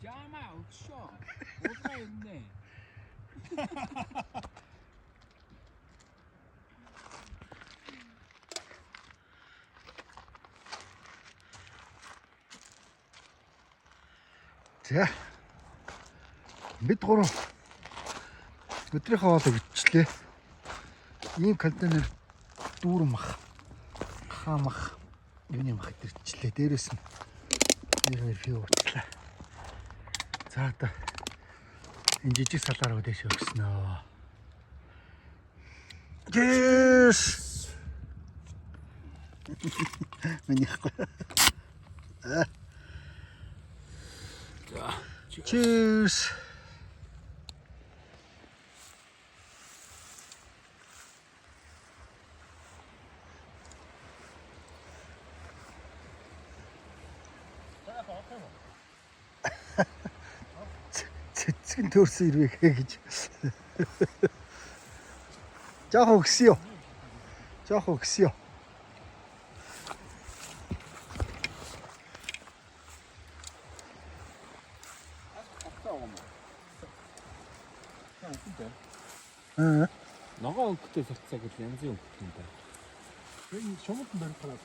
Жама өгшөө. Уулга юмнэ. За. Бид гурав өдрийнхөө хоолыг ичлээ. Ийм контейнер дүүрэн мах, хаамах, юуны мах ирчлээ. Дээрээс нь нэр фью утлаа. За одоо энэ жижиг салаар өдөөш өгснө. Yes. Манийхгүй. Cheers. Цэцгэн төрсөн ирвэхэ гэж. Жаахан өгсөё. Жаахан өгсөё. Ногоо өнгөтэй сарцаа гэж янзын өнгөтэй юм байна. Энэ шумуултан барих талаа.